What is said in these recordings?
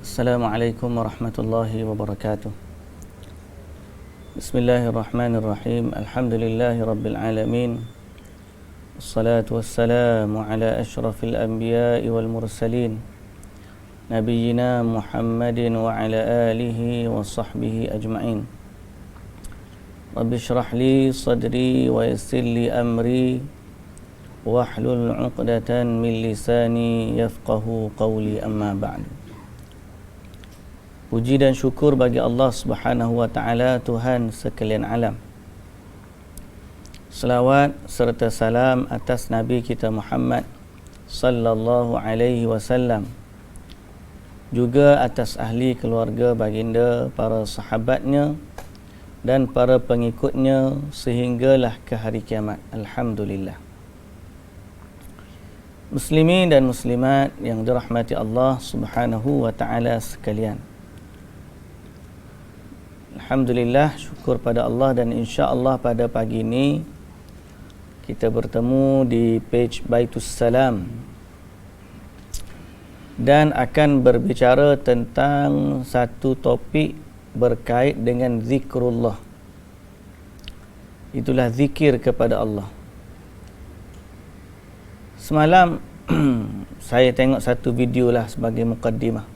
Assalamualaikum warahmatullahi wabarakatuh. Bismillahirrahmanirrahim. Alhamdulillahi rabbil alamin. Wassalatu wassalamu ala ashrafil anbiya'i wal mursalin nabiyyina Muhammadin wa ala alihi wa sahbihi ajma'in. Rabbi shrah li sadri wa yassir li amri wahlul 'uqdatan min lisani yafqahu qawli, amma ba'du. Puji dan syukur bagi Allah Subhanahu wa taala, Tuhan sekalian alam. Selawat serta salam atas Nabi kita Muhammad sallallahu alaihi wasallam, juga atas ahli keluarga baginda, para sahabatnya dan para pengikutnya sehinggalah ke hari kiamat. Alhamdulillah. Muslimin dan muslimat yang dirahmati Allah Subhanahu wa taala sekalian, alhamdulillah, syukur pada Allah, dan insya-Allah pada pagi ini kita bertemu di page Baitus Salam dan akan berbicara tentang satu topik berkait dengan zikrullah. Itulah zikir kepada Allah. Semalam saya tengok satu video lah sebagai mukaddimah,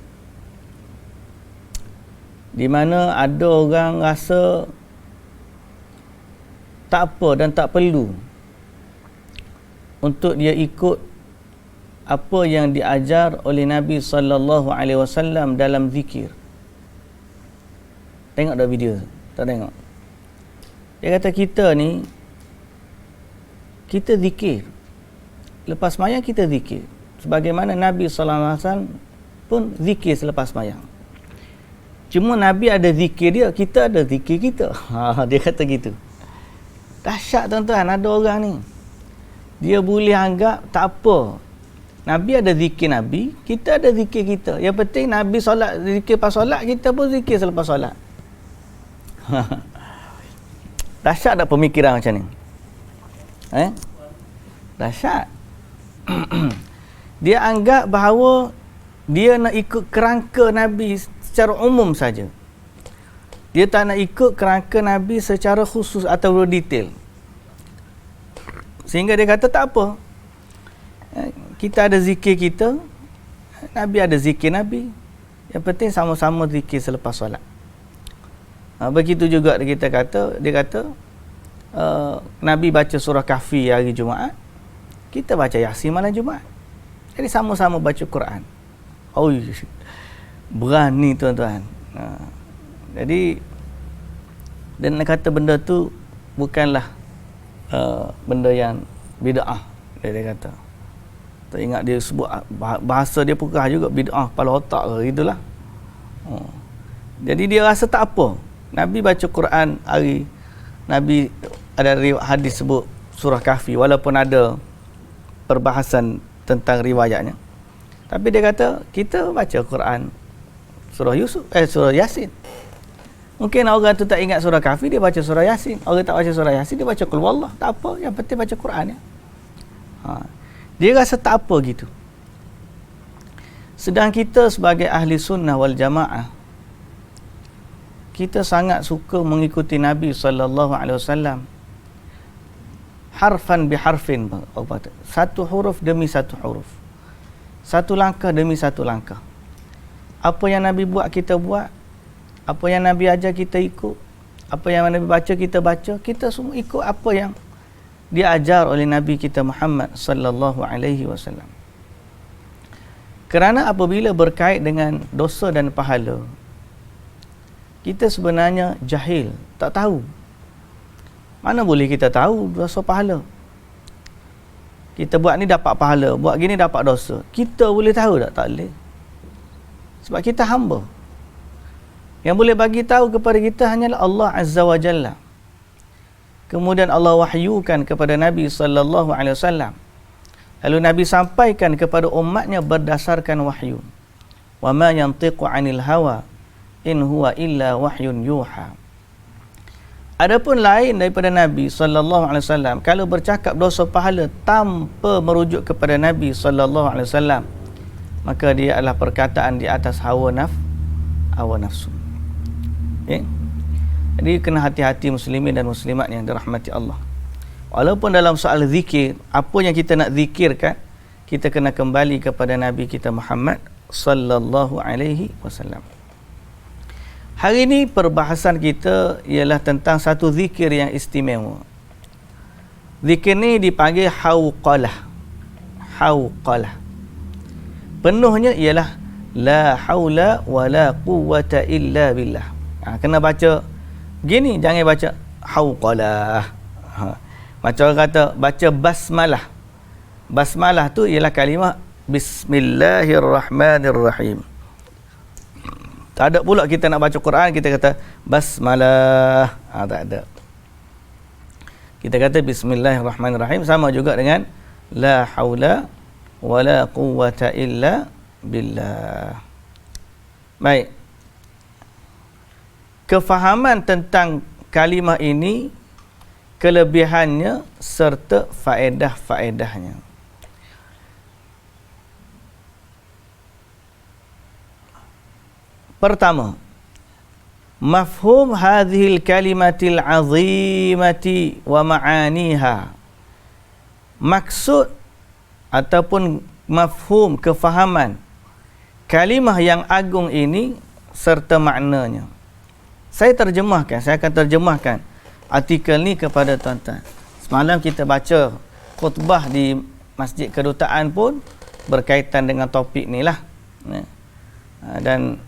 di mana ada orang rasa tak apa dan tak perlu untuk dia ikut apa yang diajar oleh Nabi sallallahu alaihi wasallam dalam zikir. Tengok dah video? Tak tengok? Dia kata kita ni, kita zikir. Lepas sembahyang kita zikir. Sebagaimana Nabi sallallahu alaihi wasallam pun zikir selepas sembahyang. Cuma Nabi ada zikir dia, kita ada zikir kita. Dia kata gitu. Dahsyat tuan-tuan, ada orang ni, dia boleh anggap tak apa. Nabi ada zikir Nabi, kita ada zikir kita. Yang penting Nabi solat, zikir pas solat, kita pun zikir selepas solat. Dahsyat tak pemikiran macam ni? Dahsyat. Dia anggap bahawa dia nak ikut kerangka Nabi secara umum saja. Dia tak nak ikut kerangka Nabi secara khusus atau detail. Sehingga dia kata tak apa, kita ada zikir kita, Nabi ada zikir Nabi. Yang penting sama-sama zikir selepas solat. Begitu juga dia kata Nabi baca surah Kahfi hari Jumaat, kita baca Yasin malam Jumaat. Jadi sama-sama baca Quran. Oh, berani tuan-tuan. Jadi dan nak kata benda tu bukanlah benda yang bid'ah, dia kata. Tak ingat dia sebut bahasa dia pekah juga, bid'ah kepala otak ke gitulah. Jadi dia rasa tak apa. Nabi baca Quran hari, Nabi ada hadis sebut surah Kahfi, walaupun ada perbahasan tentang riwayatnya. Tapi dia kata kita baca Quran surah surah Yasin. Mungkin orang tu tak ingat surah Kahfi, dia baca surah Yasin. Orang tak baca surah Yasin, dia baca Qul Huwallah. Tak apa, yang penting baca Quran ya. Dia rasa tak apa gitu. Sedang kita sebagai ahli sunnah wal jamaah, kita sangat suka mengikuti Nabi sallallahu alaihi wasallam harfan biharfin, satu huruf demi satu huruf, satu langkah demi satu langkah. Apa yang Nabi buat kita buat, apa yang Nabi ajar kita ikut, apa yang Nabi baca kita baca, kita semua ikut apa yang diajar oleh Nabi kita Muhammad sallallahu alaihi wasallam. Kerana apabila berkait dengan dosa dan pahala, kita sebenarnya jahil, tak tahu. Mana boleh kita tahu dosa pahala? Kita buat ni dapat pahala, buat gini dapat dosa. Kita boleh tahu tak? Tak boleh. Sebab kita hamba. Yang boleh bagi tahu kepada kita hanyalah Allah Azza wa Jalla. Kemudian Allah wahyukan kepada Nabi sallallahu alaihi wasallam. Lalu Nabi sampaikan kepada umatnya berdasarkan wahyu. Wa ma yantiqu 'anil hawa in huwa illa wahyun yuha. Adapun lain daripada Nabi sallallahu alaihi wasallam, kalau bercakap dosa pahala tanpa merujuk kepada Nabi sallallahu alaihi wasallam, maka dia adalah perkataan di atas hawa nafsu. Okay? Jadi kena hati-hati muslimin dan muslimat yang dirahmati Allah. Walaupun dalam soal zikir, apa yang kita nak zikirkan, kita kena kembali kepada Nabi kita Muhammad sallallahu alaihi wasallam. Hari ini perbahasan kita ialah tentang satu zikir yang istimewa. Zikir ni dipanggil hauqalah. Hauqalah. Penuhnya ialah la haula wala quwwata illa billah. Kena baca gini, jangan baca hauqalah. Macam orang kata baca basmalah. Basmalah tu ialah kalimah Bismillahirrahmanirrahim. Tak ada pula kita nak baca Quran kita kata basmalah. Tak ada. Kita kata Bismillahirrahmanirrahim, sama juga dengan la haula wala quwwata illa billah. Baik. Kefahaman tentang kalimah ini, kelebihannya serta faedah-faedahnya. Pertama, mafhum hadhil kalimatil azimati wa ma'aniha. Maksud ataupun mafhum, kefahaman kalimah yang agung ini serta maknanya. Saya akan terjemahkan artikel ni kepada tuan-tuan. Semalam kita baca khutbah di Masjid Kedutaan pun berkaitan dengan topik ni lah. Dan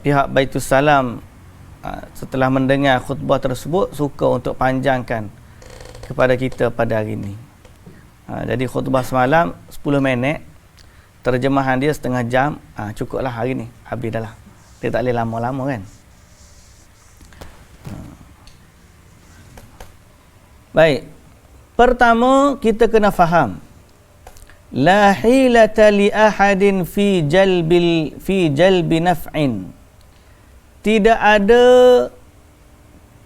pihak Baitul Salam setelah mendengar khutbah tersebut suka untuk panjangkan kepada kita pada hari ini. Jadi khutbah semalam 10 minit, terjemahan dia setengah jam, cukuplah hari ni, habis dah lah. Dia tak boleh lama-lama kan. Baik, pertama kita kena faham la hilata li ahadin fi jalbi naf'in. Tidak ada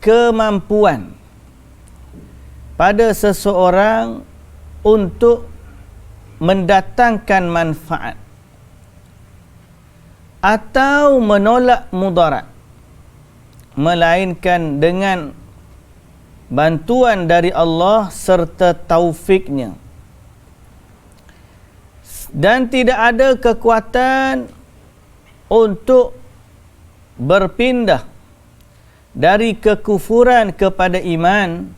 kemampuan pada seseorang untuk mendatangkan manfaat atau menolak mudarat, melainkan dengan bantuan dari Allah serta taufiknya. Dan tidak ada kekuatan untuk berpindah dari kekufuran kepada iman,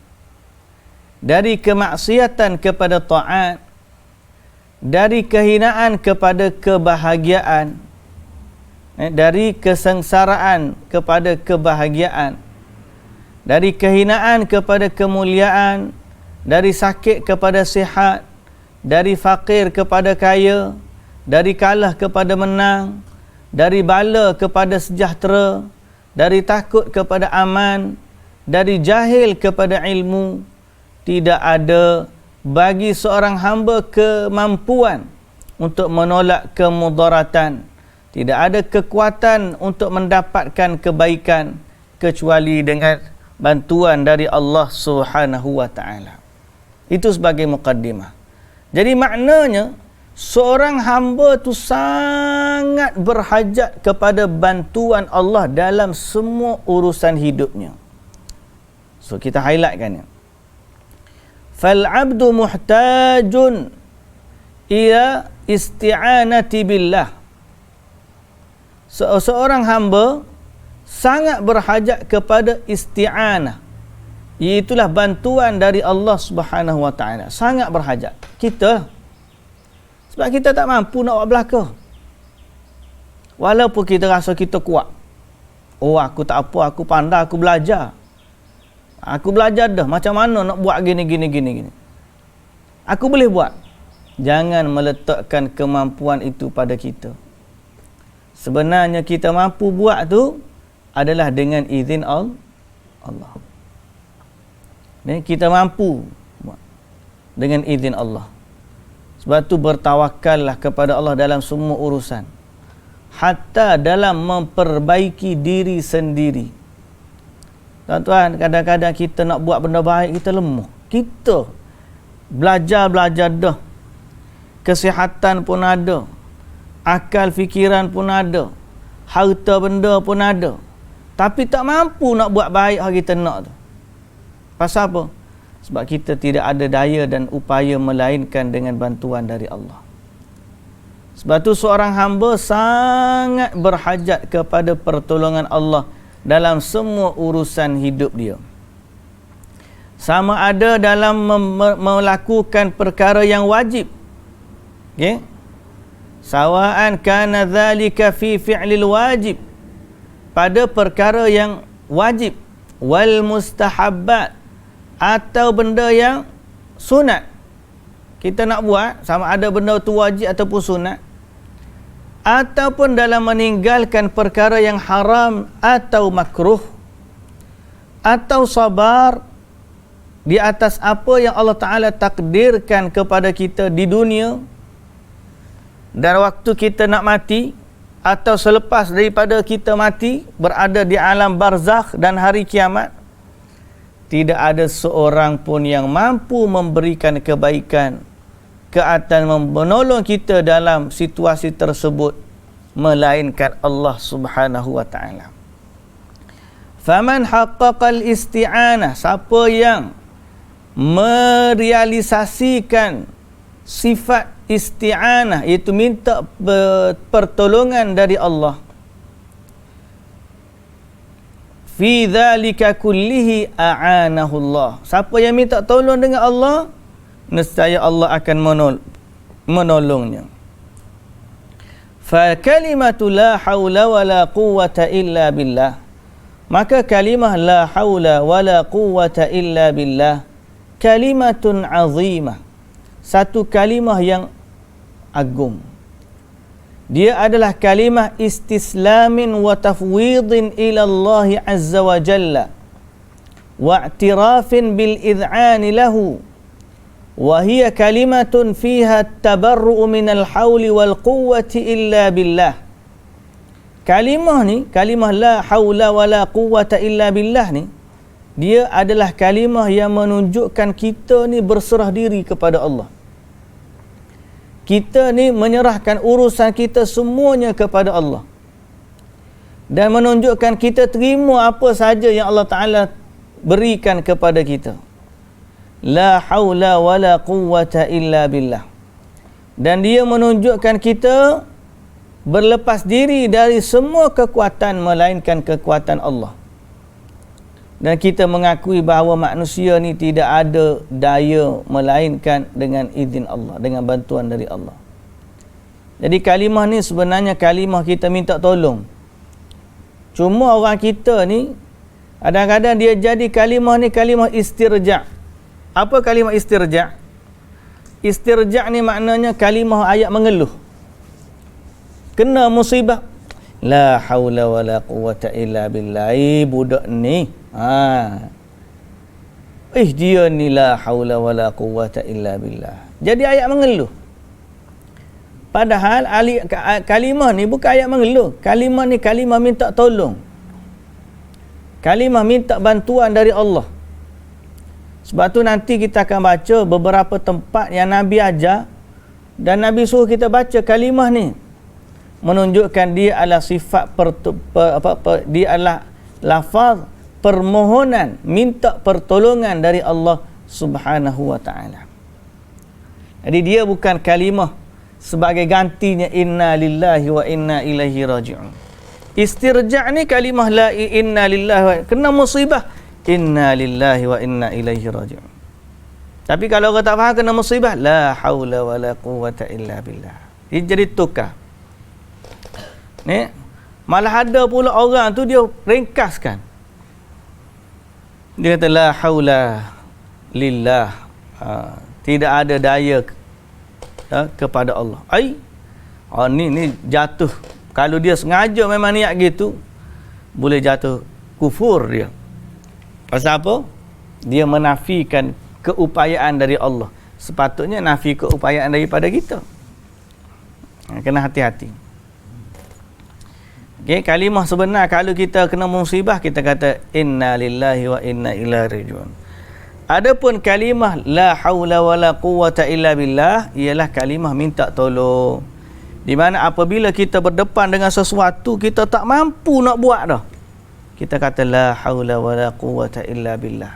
dari kemaksiatan kepada taat, dari kehinaan kepada kebahagiaan, dari kesengsaraan kepada kebahagiaan, dari kehinaan kepada kemuliaan, dari sakit kepada sihat, dari fakir kepada kaya, dari kalah kepada menang, dari bala kepada sejahtera, dari takut kepada aman, dari jahil kepada ilmu. Tidak ada bagi seorang hamba kemampuan untuk menolak kemudaratan. Tidak ada kekuatan untuk mendapatkan kebaikan kecuali dengan bantuan dari Allah Subhanahu wa taala. Itu sebagai mukaddimah. Jadi maknanya seorang hamba tu sangat berhajat kepada bantuan Allah dalam semua urusan hidupnya. So kita highlightkan ya. Fal 'abdu muhtajun ila isti'anati billah. Seorang hamba sangat berhajat kepada isti'anah, iaitulah bantuan dari Allah Subhanahu wa taala. Sangat berhajat kita, sebab kita tak mampu nak buat belaka. Walaupun kita rasa kita kuat, aku tak apa, aku pandai, aku belajar dah macam mana nak buat gini. Aku boleh buat. Jangan meletakkan kemampuan itu pada kita. Sebenarnya kita mampu buat tu adalah dengan izin Allah. Kita mampu buat dengan izin Allah. Sebab tu bertawakallah kepada Allah dalam semua urusan, hatta dalam memperbaiki diri sendiri. Tuan-tuan, kadang-kadang kita nak buat benda baik, kita lemah. Kita belajar dah. kesihatan pun ada, akal fikiran pun ada, harta benda pun ada, tapi tak mampu nak buat baik hal kita nak tu. Pasal apa? Sebab kita tidak ada daya dan upaya melainkan dengan bantuan dari Allah. Sebab tu seorang hamba sangat berhajat kepada pertolongan Allah dalam semua urusan hidup dia. Sama ada dalam melakukan perkara yang wajib. Okey? Sawa'an kana dzalika fi fi'lil wajib. Pada perkara yang wajib, wal mustahabbat, atau benda yang sunat. Kita nak buat, sama ada benda tu wajib ataupun sunat, ataupun dalam meninggalkan perkara yang haram atau makruh, atau sabar di atas apa yang Allah Ta'ala takdirkan kepada kita di dunia, dan waktu kita nak mati atau selepas daripada kita mati, berada di alam barzakh dan hari kiamat, tidak ada seorang pun yang mampu memberikan kebaikan dan menolong kita dalam situasi tersebut melainkan Allah Subhanahu wa taala. Faman haqqaqal isti'anah, siapa yang merealisasikan sifat isti'anah, iaitu minta pertolongan dari Allah, fi dzalika kullihi a'anahu Allah, siapa yang minta tolong dengan Allah, nescaya Allah akan menolongnya. Fa kalimatu la haula wala quwwata illa billah, maka kalimah la haula wala quwwata illa billah kalimatun azimah, satu kalimah yang agung. Dia adalah kalimah istislamin wa tafwidin ila Allah azza wa jalla wa i'tirafin bil id'ani lahu, wa hiya kalimatun fiha tabarru'u min al hawli wal quwwati illa billah. Kalimah ni, kalimah la hawla wa la quwwata illa billah ni, dia adalah kalimah yang menunjukkan kita ni berserah diri kepada Allah. Kita ni menyerahkan urusan kita semuanya kepada Allah, dan menunjukkan kita terima apa saja yang Allah Ta'ala berikan kepada kita. La haula wa la quwwata illa billah. Dan dia menunjukkan kita berlepas diri dari semua kekuatan melainkan kekuatan Allah. Dan kita mengakui bahawa manusia ni tidak ada daya melainkan dengan izin Allah, dengan bantuan dari Allah. Jadi kalimah ni sebenarnya kalimah kita minta tolong. Cuma orang kita ni kadang-kadang dia jadi kalimah ni kalimah istirja'. Apa kalimah istirja'? Istirja' ni maknanya kalimah ayat mengeluh. Kena musibah, la haula wala quwwata illa billah. Budak ni dia ni la haula wala quwwata illa billah. Jadi ayat mengeluh. Padahal kalimah ni bukan ayat mengeluh. Kalimah ni kalimah minta tolong. Kalimah minta bantuan dari Allah. Sebab tu nanti kita akan baca beberapa tempat yang Nabi ajar, dan Nabi suruh kita baca kalimah ni, menunjukkan dia adalah sifat dia adalah lafaz permohonan, minta pertolongan dari Allah Subhanahu wa ta'ala. Jadi dia bukan kalimah sebagai gantinya inna lillahi wa inna ilaihi raji'un. Istirja' ni kalimah la inna lillahi wa, kena musibah, inna lillahi wa inna ilaihi raji'un. Tapi kalau orang tak faham kena musibah, la haula wa la quwwata illa billah. Dia jadi tukar. Ni malah ada pula orang tu dia ringkaskan. Dia kata la haula lillah, tidak ada daya kepada Allah. Ni jatuh. Kalau dia sengaja memang niat gitu, boleh jatuh kufur dia. Pasal apa? Dia menafikan keupayaan dari Allah. Sepatutnya nafi keupayaan daripada kita. Kena hati-hati. Okay, kalimah sebenar kalau kita kena musibah, kita kata inna lillahi wa inna ilaihi raji'un. Adapun kalimah la haula wala quwwata illa billah ialah kalimah minta tolong. Di mana apabila kita berdepan dengan sesuatu kita tak mampu nak buat dah, kita kata la haula wala quwwata illa billah.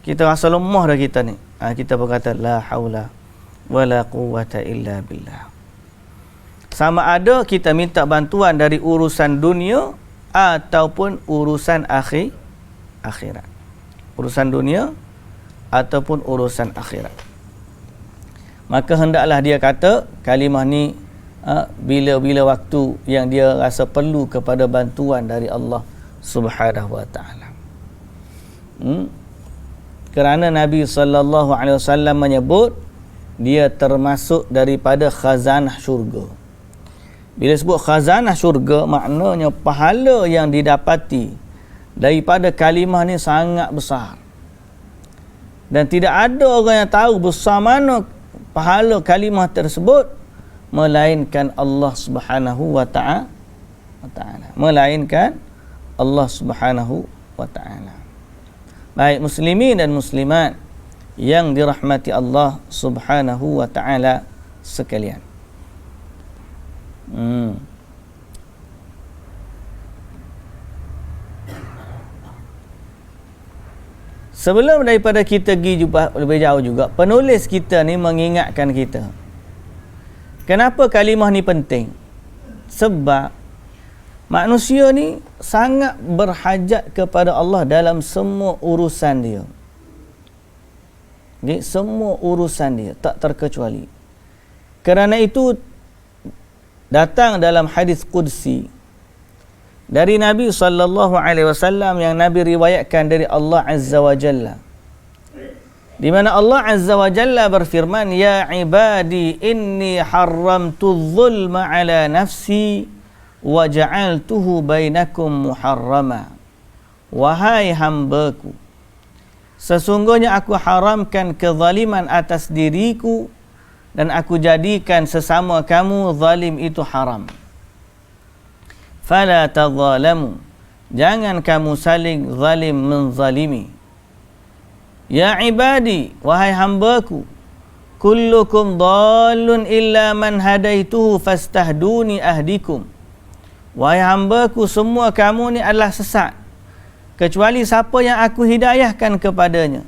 Kita rasa lemah dah kita ni. Kita berkata la haula wala quwwata illa billah. Sama ada kita minta bantuan dari urusan dunia ataupun urusan akhirat. Urusan dunia ataupun urusan akhirat. Maka hendaklah dia kata kalimah ni bila-bila waktu yang dia rasa perlu kepada bantuan dari Allah Subhanahu wa taala. Kerana Nabi sallallahu alaihi wasallam menyebut dia termasuk daripada khazanah syurga. Bila sebut khazanah syurga, maknanya pahala yang didapati daripada kalimah ni sangat besar. Dan tidak ada orang yang tahu besar mana pahala kalimah tersebut melainkan Allah Subhanahu wa taala. Melainkan Allah Subhanahu wa taala. Baik muslimin dan muslimat yang dirahmati Allah Subhanahu wa taala sekalian. Sebelum daripada kita pergi lebih jauh juga, penulis kita ni mengingatkan kita. Kenapa kalimah ni penting? Sebab manusia ni sangat berhajat kepada Allah dalam semua urusan dia. Okay? Semua urusan dia, tak terkecuali. Kerana itu datang dalam hadis qudsi dari Nabi sallallahu alaihi wasallam yang Nabi riwayatkan dari Allah Azza wa Jalla, di mana Allah Azza wa Jalla berfirman, ya ibadi inni haramtu dhulma ala nafsi wa ja'altuhu bainakum muharrama. Wahai hambaku, sesungguhnya aku haramkan kezaliman atas diriku dan aku jadikan sesama kamu zalim itu haram. Fala tadzalamu, jangan kamu saling zalim menzalimi. Ya ibadi, wahai hambaku, kullukum dhalun illa man hadaituhu fastahduni ahdikum. Wahai hambaku, semua kamu ni adalah sesat kecuali siapa yang aku hidayahkan kepadanya.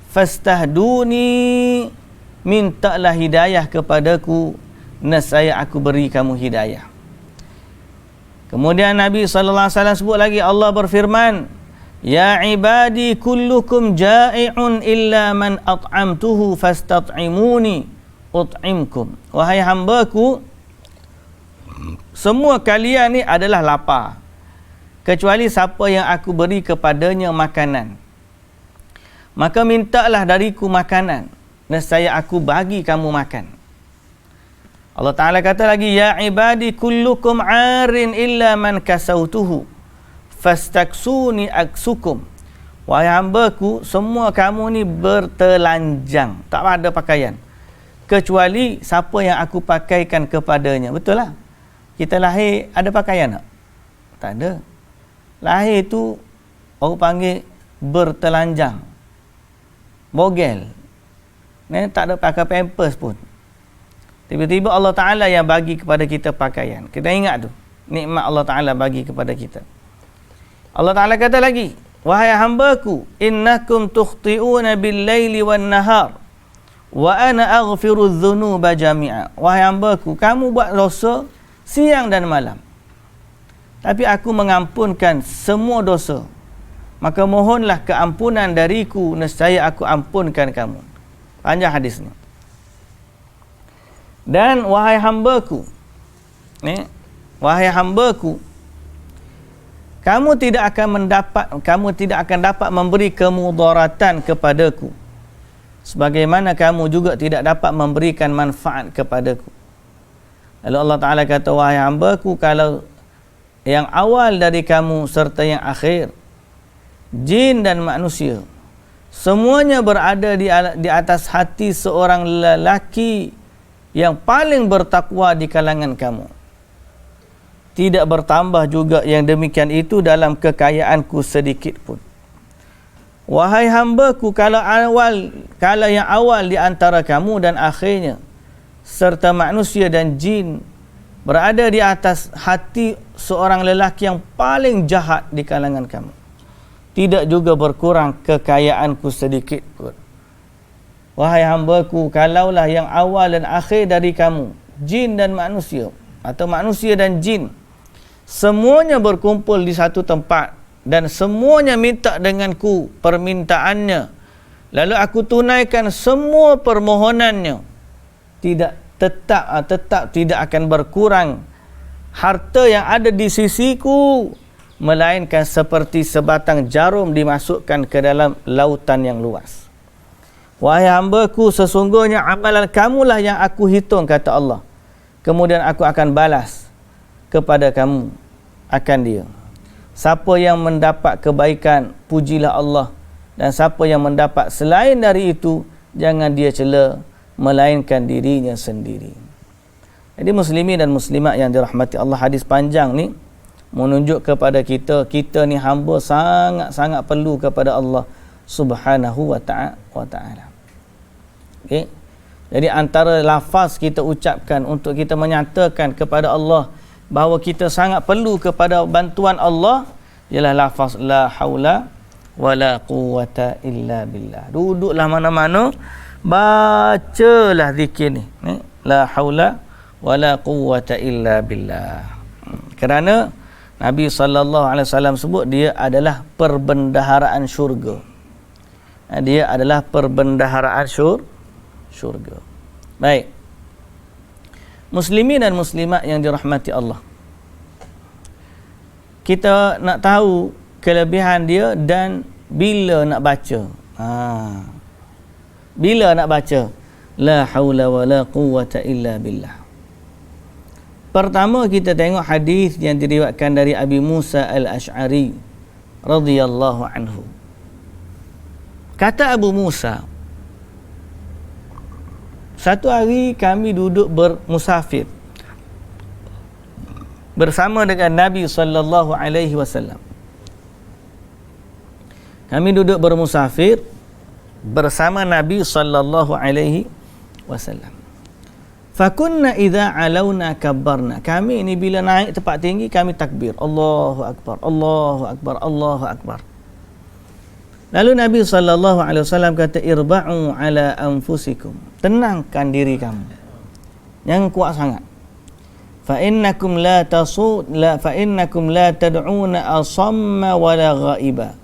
Fastahduni, mintalah hidayah kepadaku, nescaya aku beri kamu hidayah. Kemudian Nabi sallallahu alaihi wasallam sebut lagi, Allah berfirman, ya ibadi kullukum ja'i'un illa man at'amtuhu fastat'imuni ut'imkum. Wahai hambaku, semua kalian ni adalah lapar kecuali siapa yang aku beri kepadanya makanan. Maka mintalah dariku makanan, nescaya aku bagi kamu makan. Allah Ta'ala kata lagi, ya ibadi kullukum 'arin illa man kasautuhu fastaksuni aksukum. Wahai hambaku, semua kamu ni bertelanjang, tak ada pakaian kecuali siapa yang aku pakaikan kepadanya. Betul lah, kita lahir ada pakaian tak? Tak ada. Lahir tu orang panggil bertelanjang, bogel, tak ada pakai pampers pun. Tiba-tiba Allah Ta'ala yang bagi kepada kita pakaian. Kita ingat tu, nikmat Allah Ta'ala bagi kepada kita. Allah Ta'ala kata lagi, wahai hambaku, innakum tukhti'una bil-laili wan-nahar wa ana aghfiru dzunuba jami'a. Wahai hambaku, kamu buat dosa siang dan malam, tapi aku mengampunkan semua dosa. Maka mohonlah keampunan dariku, nescaya aku ampunkan kamu. Panjang hadis ni. Dan wahai hambaku, wahai hambaku, kamu tidak akan dapat memberi kemudaratan kepadaku sebagaimana kamu juga tidak dapat memberikan manfaat kepadaku. Lalu Allah Ta'ala kata, wahai hambaku, kalau yang awal dari kamu serta yang akhir, jin dan manusia, semuanya berada di atas hati seorang lelaki yang paling bertakwa di kalangan kamu, tidak bertambah juga yang demikian itu dalam kekayaanku sedikit pun. Wahai hamba-Ku, kalau yang awal di antara kamu dan akhirnya, serta manusia dan jin, berada di atas hati seorang lelaki yang paling jahat di kalangan kamu, tidak juga berkurang kekayaanku sedikit pun. Wahai hamba-Ku, kalaulah yang awal dan akhir dari kamu, jin dan manusia, atau manusia dan jin, semuanya berkumpul di satu tempat, dan semuanya minta denganku permintaannya, lalu aku tunaikan semua permohonannya, tetap tidak akan berkurang harta yang ada di sisiku, melainkan seperti sebatang jarum dimasukkan ke dalam lautan yang luas. Wahai hamba-Ku, sesungguhnya amalan kamulah yang aku hitung, kata Allah. Kemudian aku akan balas kepada kamu akan dia. Siapa yang mendapat kebaikan, pujilah Allah. Dan siapa yang mendapat selain dari itu, jangan dia cela, melainkan dirinya sendiri. Jadi muslimin dan muslimat yang dirahmati Allah, hadis panjang ni menunjuk kepada kita ni hamba sangat-sangat perlu kepada Allah Subhanahu wa ta'ala. Okay? Jadi antara lafaz kita ucapkan untuk kita menyatakan kepada Allah bahawa kita sangat perlu kepada bantuan Allah ialah lafaz la haula wala quwwata illa billah. Duduklah mana-mana, bacalah zikir ni, la haula wala quwwata illa billah. Kerana Nabi SAW sebut dia adalah perbendaharaan syurga. Dia adalah perbendaharaan syurga. Baik. Muslimin dan muslimat yang dirahmati Allah, kita nak tahu kelebihan dia dan bila nak baca. Bila nak baca la haula wala quwwata illa billah. Pertama kita tengok hadis yang diriwayatkan dari Abi Musa al-Ash'ari radhiyallahu anhu. Kata Abu Musa, satu hari kami duduk bermusafir bersama dengan Nabi sallallahu alaihi wasallam. Kami duduk bermusafir bersama Nabi sallallahu alaihi wasallam. Fakunna idza alauna kabbarna. Kami ini bila naik tempat tinggi kami takbir. Allahu akbar, Allahu akbar, Allahu akbar. Lalu Nabi SAW kata, irba'u ala anfusikum. Tenangkan diri kamu. Jangan kuat sangat. Fa innakum la tad'una asamma wala ghaiba.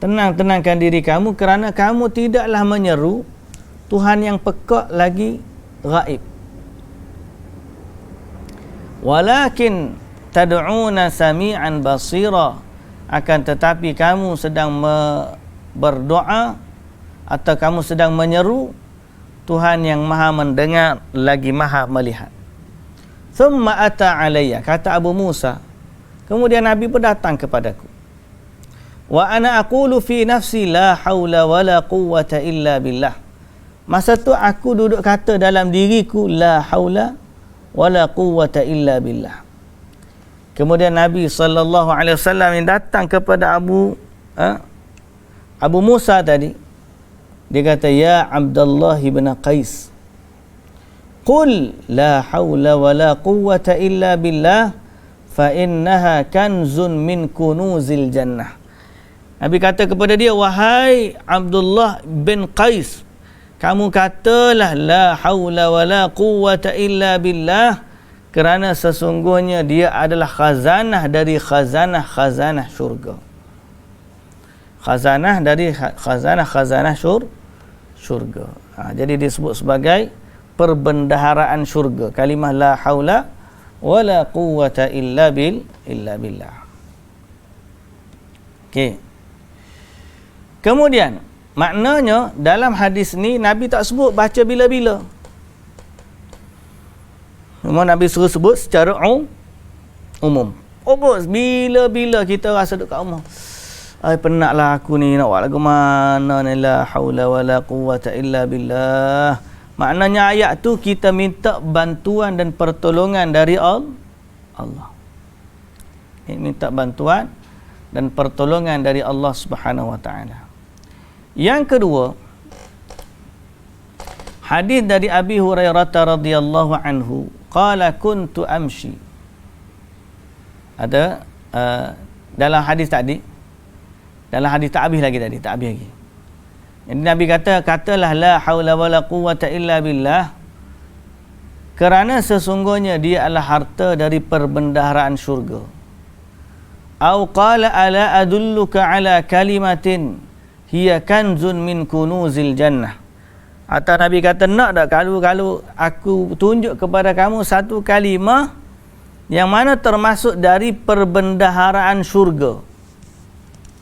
Tenangkan diri kamu kerana kamu tidaklah menyeru Tuhan yang peka lagi ghaib. Walakin tad'una sami'an basira. Akan tetapi kamu sedang berdoa atau kamu sedang menyeru Tuhan yang maha mendengar lagi maha melihat. Thumma ata alayya, kata Abu Musa, kemudian Nabi pun datang kepadaku. Wa ana aqulu fi nafsi la haula wala quwwata illa billah. Masa tu aku duduk kata dalam diriku la haula wala quwwata illa billah. Kemudian Nabi SAW yang datang kepada Abu Musa tadi, dia kata, ya Abdullah bin Qais, qul la hawla wa la quwwata illa billah fa innaha kanzun min kunuzil jannah. Nabi kata kepada dia, wahai Abdullah bin Qais, kamu katalah la hawla wa la quwwata illa billah, kerana sesungguhnya dia adalah khazanah dari khazanah syurga. Khazanah dari khazanah syurga. Jadi disebut sebagai perbendaharaan syurga. Kalimah la haula wala quwwata illa billah. Okey. Kemudian maknanya dalam hadis ni Nabi tak sebut baca bila-bila. Cuma Nabi suruh sebut secara umum. Bila-bila kita rasa dekat rumah, penatlah aku ni, nak buat lagu mana ni, la haula wala quwwata illa billah. Maknanya ayat tu kita minta bantuan dan pertolongan dari Allah. Minta bantuan dan pertolongan dari Allah Subhanahu wa taala. Yang kedua, hadis dari Abi Hurairah radhiyallahu anhu, qala kuntu amshi. Ada dalam hadis tadi, dalam hadis tak habis lagi tadi, tak habis lagi. Jadi Nabi katalah la haula wala quwwata illa billah, kerana sesungguhnya dia adalah harta dari perbendaharaan syurga. Au qala ala adulluka ala kalimatin hiya kanzun min kunuzil jannah. Atau Nabi kata, nak tak kalau aku tunjuk kepada kamu satu kalimah yang mana termasuk dari perbendaharaan syurga.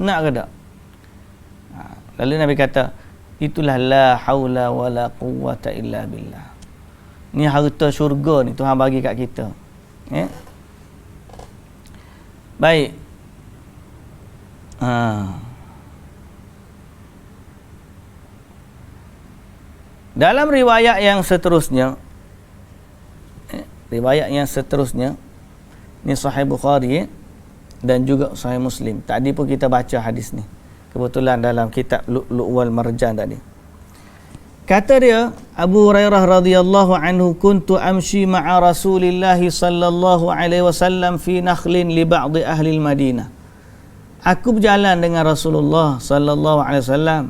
Nak ke tak? Lalu Nabi kata, itulah la haula wala quwwata illa billah. Ni harta syurga ni Tuhan bagi kat kita. Baik. Dalam riwayat yang seterusnya, ni Sahih Bukhari dan juga Sahih Muslim. Tadi pun kita baca hadis ni. Kebetulan dalam kitab Lu'lu' wal Marjan tadi. Kata dia, Abu Hurairah radhiyallahu anhu, kuntu amshi ma'a Rasulillah sallallahu alaihi wasallam fi nakhlin li ba'd ahli al-Madinah. Aku berjalan dengan Rasulullah sallallahu alaihi wasallam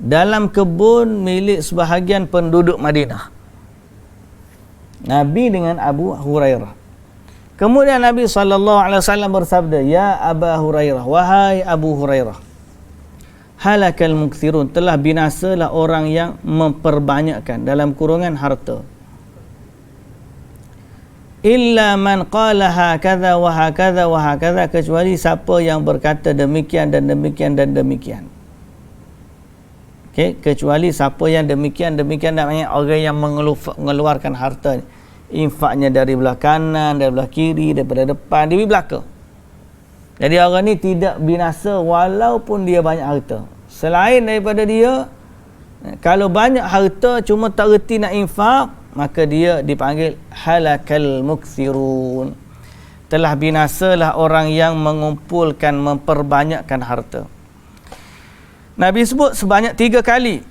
dalam kebun milik sebahagian penduduk Madinah. Nabi dengan Abu Hurairah. Kemudian Nabi sallallahu alaihi wasallam bersabda, ya Abu Hurairah, wahai Abu Hurairah, halakal mukthirun, telah binasalah orang yang memperbanyakkan dalam kurungan harta. Illa man qala hakadha wa hakadha wa hakadha, kecuali siapa yang berkata demikian dan demikian dan demikian. Okey, kecuali siapa yang demikian dan maknanya orang yang mengeluarkan harta, infaknya dari belah kanan, dari belah kiri, daripada depan, dari belakang. Jadi orang ni tidak binasa walaupun dia banyak harta. Selain daripada dia, kalau banyak harta cuma tak reti nak infak, maka dia dipanggil halakal mukthirun. Telah binasalah orang yang mengumpulkan, memperbanyakkan harta. Nabi sebut sebanyak 3 kali.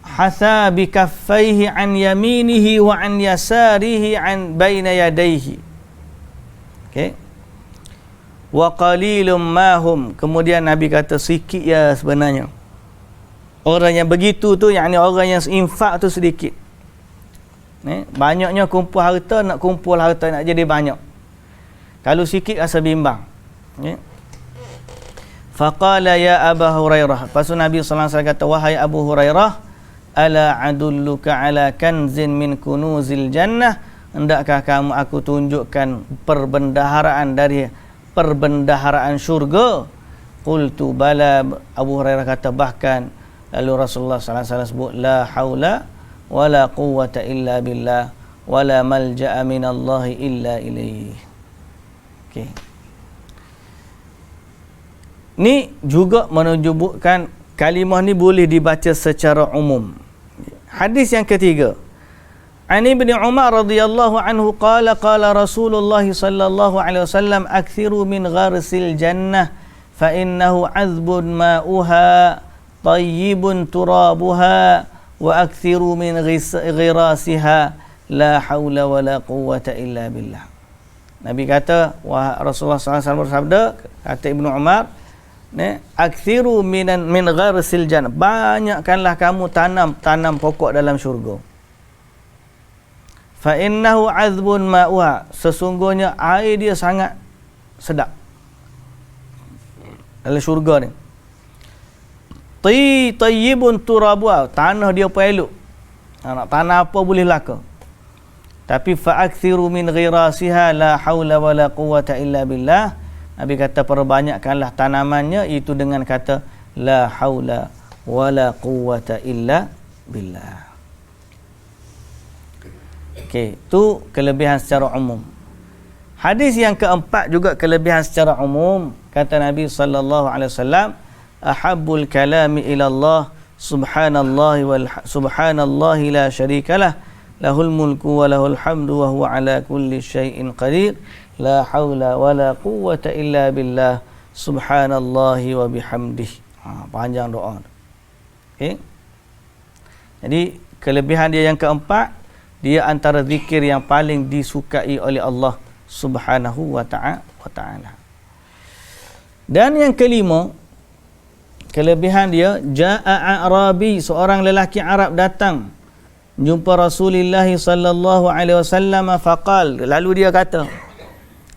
Hatha bi kaffaihi an yaminihi wa an yasarihi an baina yadayhi. Okey. Wa qalilum mahum. Kemudian Nabi kata sikit ya sebenarnya. Orang yang begitu tu, yakni orang yang infak tu sedikit. Banyaknya kumpul harta, nak kumpul harta nak jadi banyak. Kalau sikit rasa bimbang. Faqala ya Abu Hurairah. Lepas tu Nabi sallallahu alaihi wasallam kata, wahai Abu Hurairah, ala adulluka ala kanzin min kunuzil jannah, hendakkah kamu aku tunjukkan perbendaharaan dari perbendaharaan syurga? Qultu bala. Abu Hurairah kata bahkan. Lalu Rasulullah sallallahu alaihi wasallam sebut, la haula wala quwwata illa billah wala malja'a minallahi illa ilaih. Okey. Ni juga menunjukkan kalimah ni boleh dibaca secara umum. Hadis yang ketiga, An Ibn Umar radhiyallahu anhu qala qala Rasulullah sallallahu alaihi wasallam akthiru min gharsil jannah fa innahu azbun ma'uha tayyibun turabuha wa akthiru min ghirasiha la haula wala quwwata illa billah. Nabi kata, wah, Rasulullah sallallahu alaihi wasallam bersabda, kata Ibn Umar, akthiru min gharsil jannah, banyakkanlah kamu tanam pokok dalam syurga. Fa innahu azbun ma'uha, sesungguhnya air dia sangat sedap dalam syurga ni. Tayyibun turabuha, tanah dia pun elok. Nak tanah apa boleh laka. Tapi fa akthiru min ghirasiha la haula wala quwwata illa billah. Nabi kata perbanyakkanlah tanamannya, itu dengan kata la haula wala quwwata illa billah. Okey, tu kelebihan secara umum. Hadis yang keempat juga kelebihan secara umum. Kata Nabi sallallahu alaihi wasallam, ahabbul kalami ila Allah subhanallahi la syarikalah, lahul mulku wa lahul hamdu wa huwa ala kulli syai'in qadir, la haula wa la quwwata illa billah subhanallahi wa bihamdih. Panjang doa. Okey. Jadi kelebihan dia yang keempat, dia antara zikir yang paling disukai oleh Allah Subhanahu wa ta'ala. Dan yang kelima, kelebihan dia, ja'a a'rabi, seorang lelaki Arab datang jumpa Rasulullah sallallahu alaihi wasallam faqal, lalu dia kata,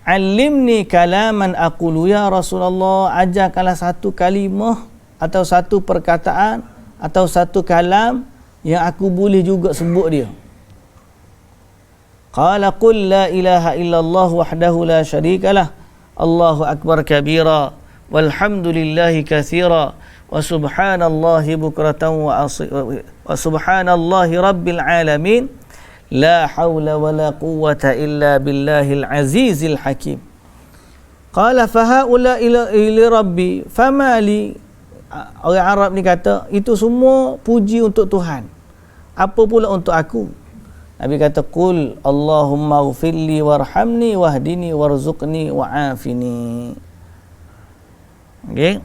"Allimni kalaman aqulu ya Rasulullah, ajarkanlah satu kalimah atau satu perkataan atau satu kalam yang aku boleh juga sebut dia." Qala qul la ilaha illallah wahdahu la syarikalah, Allahu akbar kabira, walhamdulillahi katsira, wa subhanallahi bukratan wa subhanallahi rabbil alamin, la hawla wa la quwwata illa billahil azizil hakim. Qala fa haula ila rabbi fama li. Orang Arab ni kata, itu semua puji untuk Tuhan, apa pula untuk aku? Nabi kata, qul Allahumma ghfirli warhamni wahdini warzuqni wa'afini. Okey.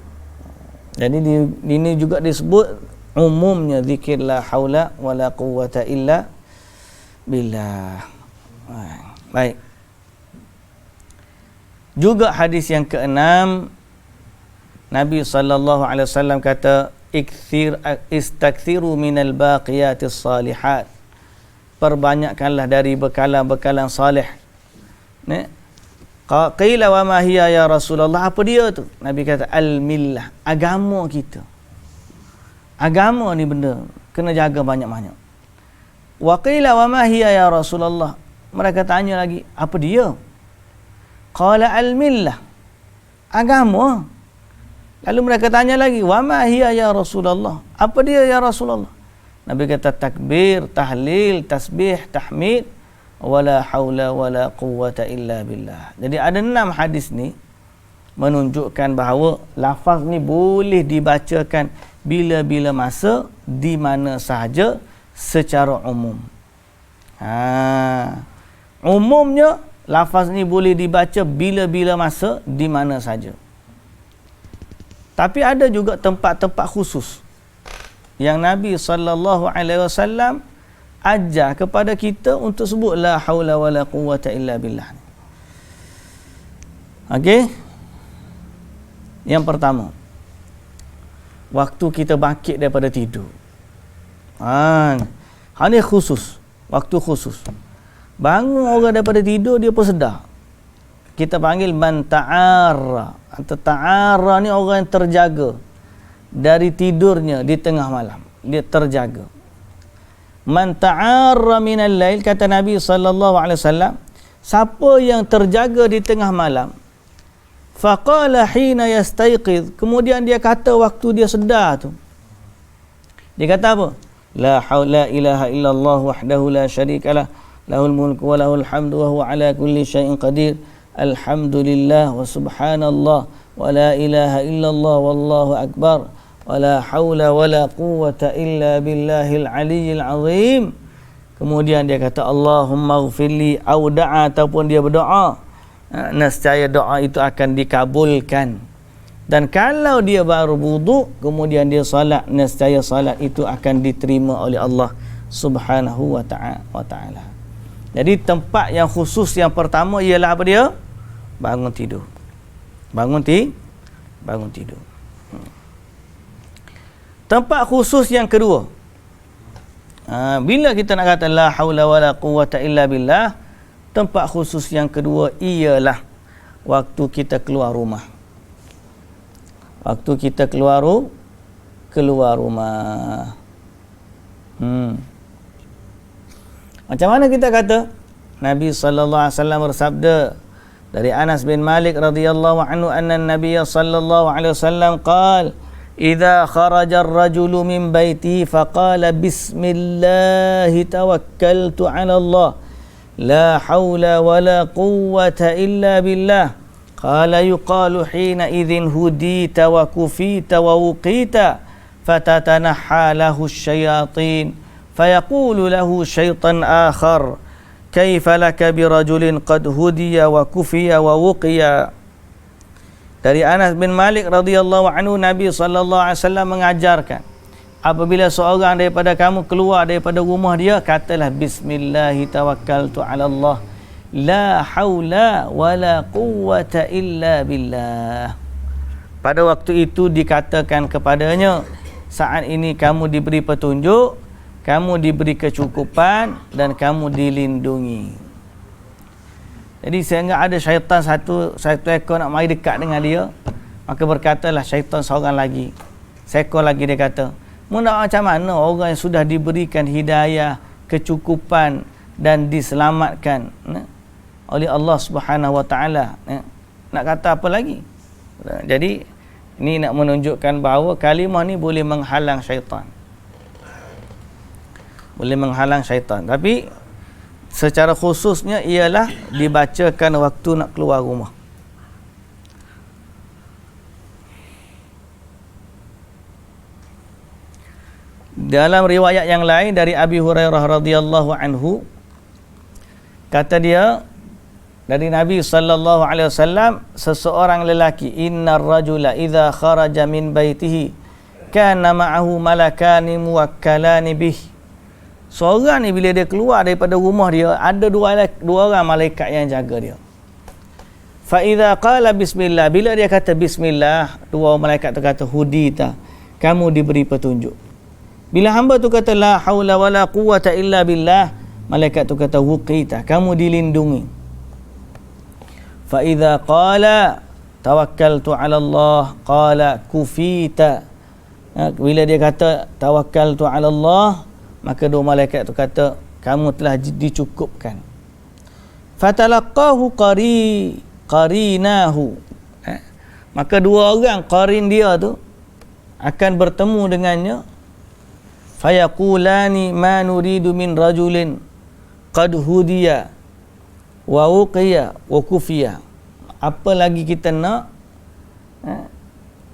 Jadi ini juga disebut umumnya zikir la haula wala quwwata illa billah. Baik. Juga hadis yang keenam, Nabi sallallahu alaihi wasallam kata, istakthiru minal baqiyatis salihat. Perbanyakkanlah dari bekalan-bekalan salih. Ne? Qila wa ma hiya ya Rasulullah, apa dia tu? Nabi kata, al-millah, agama kita. Agama ni benda kena jaga banyak-banyak. Wa qila wa ma hiya ya Rasulullah, mereka tanya lagi, apa dia? Qala al-millah, agama. Lalu mereka tanya lagi, wa ma hiya ya Rasulullah, apa dia ya Rasulullah? Nabi kata, takbir, tahlil, tasbih, tahmid, wala haula wala quwwata illa billah. Jadi ada 6 hadis ni menunjukkan bahawa lafaz ni boleh dibacakan bila-bila masa, di mana sahaja, secara umum. Umumnya lafaz ni boleh dibaca bila-bila masa, di mana saja. Tapi ada juga tempat-tempat khusus yang Nabi sallallahu alaihi wasallam ajar kepada kita untuk sebut la haula wala quwwata illa billah. Okey. Yang pertama, waktu kita bangkit daripada tidur. Ini khusus, waktu khusus. Bangun orang daripada tidur, dia pun sedar. Kita panggil man ta'arra. Atau ta'arra ni orang yang terjaga dari tidurnya di tengah malam. Dia terjaga. Man ta'arra minal lail, kata Nabi sallallahu alaihi wasallam, siapa yang terjaga di tengah malam, faqala hina yastayqiz, kemudian dia kata waktu dia sedar tu, dia kata apa? La haula ilaha illallah wahdahu la syarikalah, lahul mulku wa lahul hamdu wa huwa ala kulli syai'in qadir, alhamdulillah wa subhanallah wa la ilaha illallah wallahu akbar, wa la hawla wa la quwwata illa billahil aliyyil azim. Kemudian dia kata Allahumma ghfirli, au da'a, ataupun dia berdoa, nescaya doa itu akan dikabulkan. Dan kalau dia baru wuduk kemudian dia salat, nescaya salat itu akan diterima oleh Allah Subhanahu wa ta'ala. Jadi tempat yang khusus yang pertama ialah apa dia? Bangun tidur. Bangun tidur. Tempat khusus yang kedua, bila kita nak kata la haula wala quwwata illa billah, tempat khusus yang kedua ialah waktu kita keluar rumah. Waktu kita keluar rumah. Macam mana kita kata? Nabi sallallahu alaihi wasallam bersabda dari Anas bin Malik radhiyallahu anhu, anna Nabiy sallallahu alaihi wasallam qala, idza kharaja ar-rajulu min baitihi faqala bismillahi tawakkaltu 'ala Allah la haula wala quwwata illa billah, qala yuqalu hina idzin hudita wa kufita wa wuqita fatatanahha lahu asyayatin fayaqulu lahu syaitan akhar kaifa laka birajulin qad hudiya wa kufiya wa wuqiya Dari Anas bin Malik radhiyallahu anhu, Nabi sallallahu alaihi wasallam mengajarkan, apabila seorang daripada kamu keluar daripada rumah dia, katalah bismillahi tawakkaltu ala Allah la haula wala quwwata illa billah. Pada waktu itu dikatakan kepadanya, saat ini kamu diberi petunjuk, kamu diberi kecukupan dan kamu dilindungi. Jadi sehingga ada syaitan satu ekor nak mari dekat dengan dia, maka berkatalah syaitan seorang lagi, seekor lagi, dia kata, nak macam mana orang yang sudah diberikan hidayah, kecukupan dan diselamatkan oleh Allah Subhanahu Wa Taala, nak kata apa lagi? Jadi ini nak menunjukkan bahawa kalimah ni boleh menghalang syaitan. Boleh menghalang syaitan. Tapi secara khususnya ialah dibacakan waktu nak keluar rumah. Dalam riwayat yang lain dari Abi Hurairah radhiyallahu anhu, kata dia dari Nabi sallallahu alaihi wasallam, seseorang lelaki, innar rajula idza kharaja min baitihi kana ma'ahu malakani muwakkalani bih. Seorang ni bila dia keluar daripada rumah dia, ada dua orang malaikat yang jaga dia. Fa idza qala bismillah, bila dia kata bismillah, dua malaikat tu kata hudita, kamu diberi petunjuk. Bila hamba tu kata la haula wala quwwata illa billah, malaikat tu kata wuqita, kamu dilindungi. Fa idza qala tawakkaltu ala Allah, qala kufita. Bila dia kata tawakkaltu ala Allah, maka dua malaikat tu kata kamu telah dicukupkan. Fatalaqahu qarinahu, maka dua orang qarin dia tu akan bertemu dengannya. Fayaqulani ma nuridu min rajulin qad hudiya wa uqiya wa kufiya. Apa lagi kita nak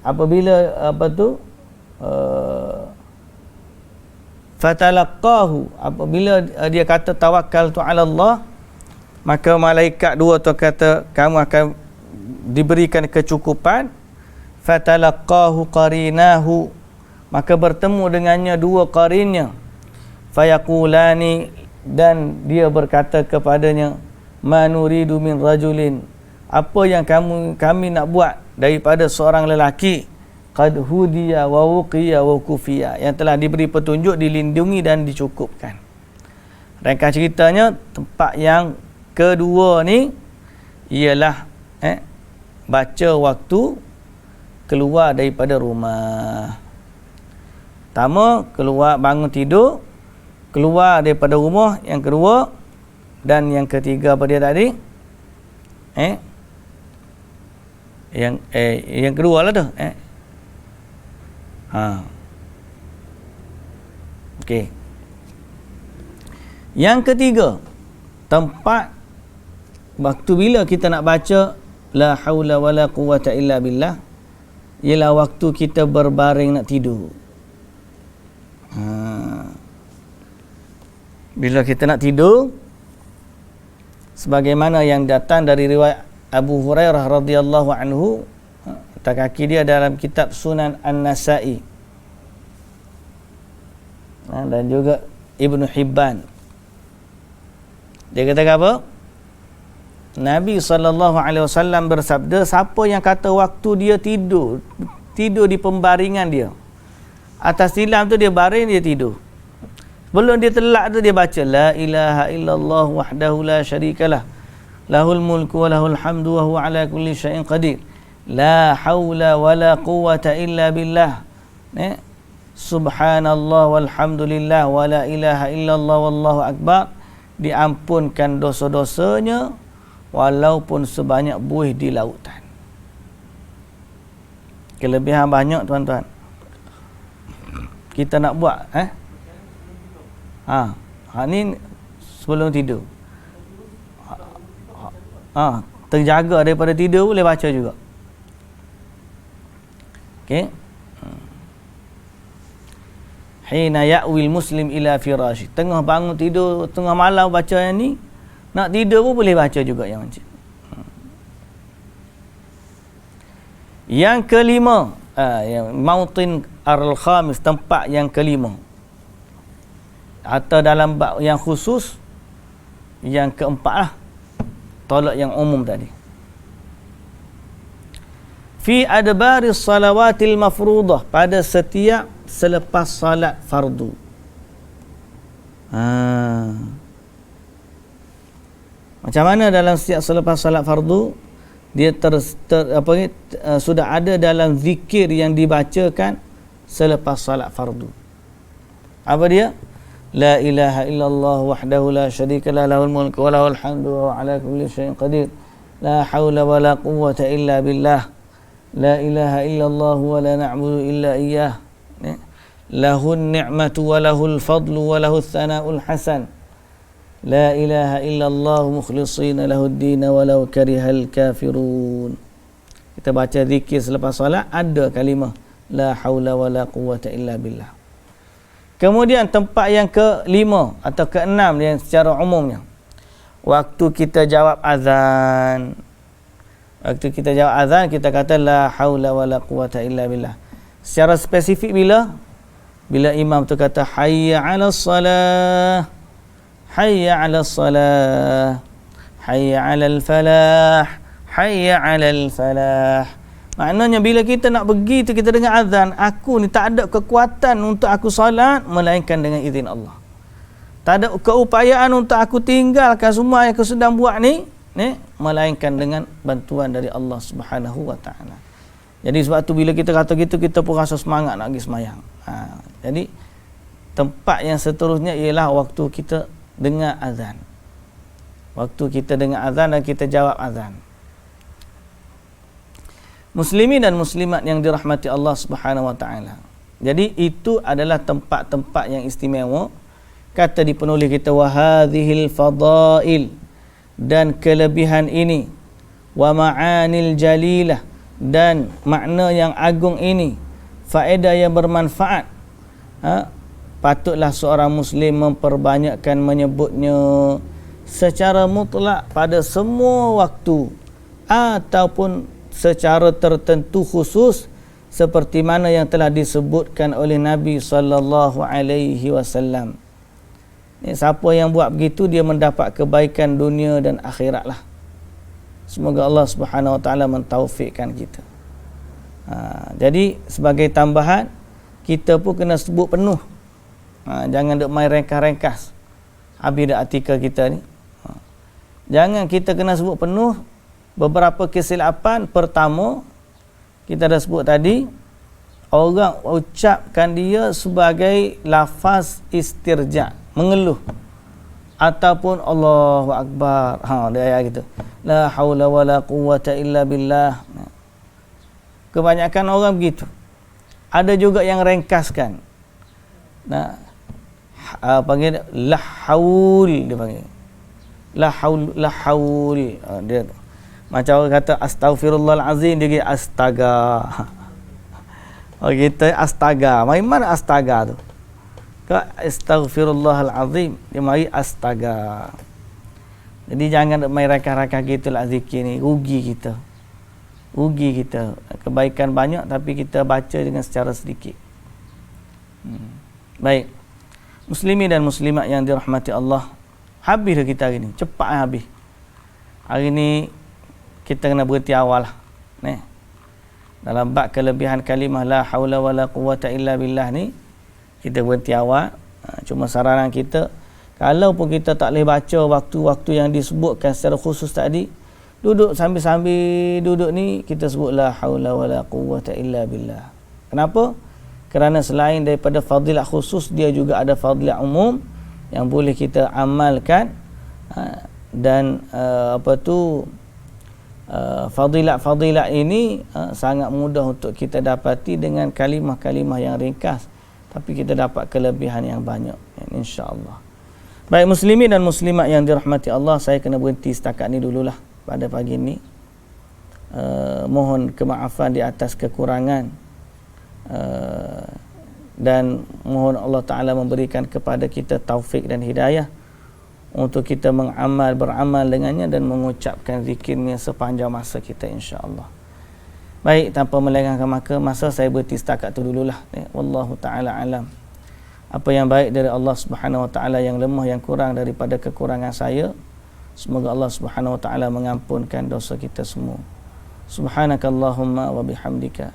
apabila fatalaqahu, apabila dia kata tawakkaltu ala Allah, maka malaikat dua tu kata kamu akan diberikan kecukupan. Fatalaqahu qarinahu, maka bertemu dengannya dua qarinnya. Fayaqulani, dan dia berkata kepadanya, ma nuridu min rajulin, apa yang kami nak buat daripada seorang lelaki, qad hudiya wa wuqiya wa kufiya, yang telah diberi petunjuk, dilindungi dan dicukupkan. Ringkas ceritanya, tempat yang kedua ni ialah baca waktu keluar daripada rumah. Pertama, keluar bangun tidur, keluar daripada rumah. Yang kedua dan yang ketiga apa dia tadi? Yang kedua lah tu. Okey. Yang ketiga, tempat waktu bila kita nak baca la haula wala quwwata illa billah, ialah waktu kita berbaring nak tidur. Bila kita nak tidur, sebagaimana yang datang dari riwayat Abu Hurairah radhiyallahu anhu, kaki dia dalam kitab Sunan An-Nasa'i dan juga Ibnu Hibban. Dia kata apa? Nabi SAW bersabda, siapa yang kata waktu dia tidur di pembaringan dia, atas tilam tu dia baring, dia tidur, sebelum dia telak tu dia baca la ilaha illallah wahdahu la syarikalah lahul mulku wa lahul hamdu wa huwa ala kulli syai'in qadir, la haula wala quwwata illa billah, subhanallah walhamdulillah wa la ilaha illallah wallahu akbar, diampunkan dosa-dosanya walaupun sebanyak buih di lautan. Kelebihan banyak tuan-tuan kita nak buat. Ni sebelum tidur. Terjaga daripada tidur boleh baca juga. Okey. Hina ya'wil muslim ila firashi, tengah bangun tidur, tengah malam baca yang ni, nak tidur pun boleh baca juga yang macam. Yang kelima, yang mautin al-khamis, tempat yang kelima. Atau dalam bab yang khusus, yang keempat lah, tolak yang umum tadi. Fi adbaris salawatil mafruḍah, pada setiap selepas salat fardu. Macam mana dalam setiap selepas salat fardu? Dia sudah ada dalam zikir yang dibacakan selepas salat fardu. Apa dia? La ilaha illallah wahdahu la syarika lah, lahul mulku wa lahul hamdu wa ala kulli syai'in qadir. La haula wa la quwwata illa billah. La ilaha illallah wa la na'budu illa iyyah. Lahun ni'matu wa lahul fadlu wa lahul thana'ul hasan. La ilaha illallah mukhlishina lahud-din walau karihal kafirun. Kita baca zikir selepas solat, ada kalimah la haula wala quwwata illa billah. Kemudian tempat yang kelima atau keenam yang secara umumnya, waktu kita jawab azan. Waktu kita jawab azan, kita kata la haula wala quwwata illa billah. Secara spesifik bila imam tu kata hayya 'alas salah, hayya 'alas salah, hayya 'alal falah, hayya 'alal falah. Maknanya bila kita nak pergi tu, kita dengar azan, aku ni tak ada kekuatan untuk aku solat melainkan dengan izin Allah. Tak ada keupayaan untuk aku tinggalkan semua yang aku sedang buat ni melainkan dengan bantuan dari Allah Subhanahu wa taala. Jadi sebab tu bila kita kata gitu, kita pun rasa semangat nak pergi sembahyang. Jadi tempat yang seterusnya ialah waktu kita dengar azan. Waktu kita dengar azan dan kita jawab azan. Muslimin dan muslimat yang dirahmati Allah Subhanahu wa taala. Jadi itu adalah tempat-tempat yang istimewa. Kata di penulis kita, wa hadhil fadail, dan kelebihan ini, wa ma'anil jalilah, dan makna yang agung ini, faedah yang bermanfaat. Patutlah seorang muslim memperbanyakkan menyebutnya secara mutlak pada semua waktu ataupun secara tertentu khusus, seperti mana yang telah disebutkan oleh Nabi sallallahu alaihi wasallam. Siapa yang buat begitu, dia mendapat kebaikan dunia dan akhirat lah. Semoga Allah Subhanahu wa taala mentaufikkan kita. Jadi sebagai tambahan, kita pun kena sebut penuh. Jangan duk main ringkas-ringkas. Habis dah artikel kita ni. Jangan kita kena sebut penuh. Beberapa kesilapan. Pertama, kita dah sebut tadi, orang ucapkan dia sebagai lafaz istirja, mengeluh, ataupun Allahu Akbar. Dia ayat gitu. La haula wala quwwata illa billah. Kebanyakan orang begitu. Ada juga yang ringkaskan. Panggil la haul, dia panggil. La haul. Dia macam orang kata astaghfirullahalazim, dia kata astaga. Kita astaga. Mari mana astaga tu? Astaghfirullahalazim, dia mari astaga. Jadi jangan main rakah-rakah gitulah zikir ni. Rugi kita. Kebaikan banyak tapi kita baca dengan secara sedikit. Baik. Muslimin dan muslimat yang dirahmati Allah, habis dah kita hari ni. Cepat habis. Hari ni kita kena berhenti awal lah. Dalam bab kelebihan kalimah la haula wala quwwata illa billah ni, kita berhenti awal. Cuma saranan kita, kalau pun kita tak boleh baca waktu-waktu yang disebutkan secara khusus tadi, duduk sambil-sambil duduk ni, kita sebut la haula wala quwwata illa billah. Kenapa? Kerana selain daripada fadilah khusus, dia juga ada fadilah umum yang boleh kita amalkan. Dan fadilat ini sangat mudah untuk kita dapati dengan kalimah-kalimah yang ringkas, tapi kita dapat kelebihan yang banyak, insya-Allah. Baik muslimin dan muslimat yang dirahmati Allah, saya kena berhenti setakat ni dululah pada pagi ni. Mohon kemaafan di atas kekurangan, dan mohon Allah Ta'ala memberikan kepada kita taufik dan hidayah untuk kita beramal dengannya dan mengucapkan zikirnya sepanjang masa kita, insya-Allah. Baik, tanpa melengahkan masa saya berhenti setakat tu dululah. Wallahu taala alam. Apa yang baik dari Allah Subhanahu wa taala, yang lemah yang kurang daripada kekurangan saya, semoga Allah Subhanahu wa taala mengampunkan dosa kita semua. Subhanakallahumma wa bihamdika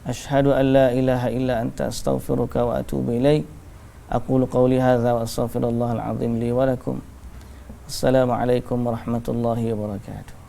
asyhadu an la ilaha illa anta astaghfiruka wa atubu ilaik. Aqulu qawli hadza wa astaghfirullahal azim li wa lakum. Assalamualaikum warahmatullahi wabarakatuh.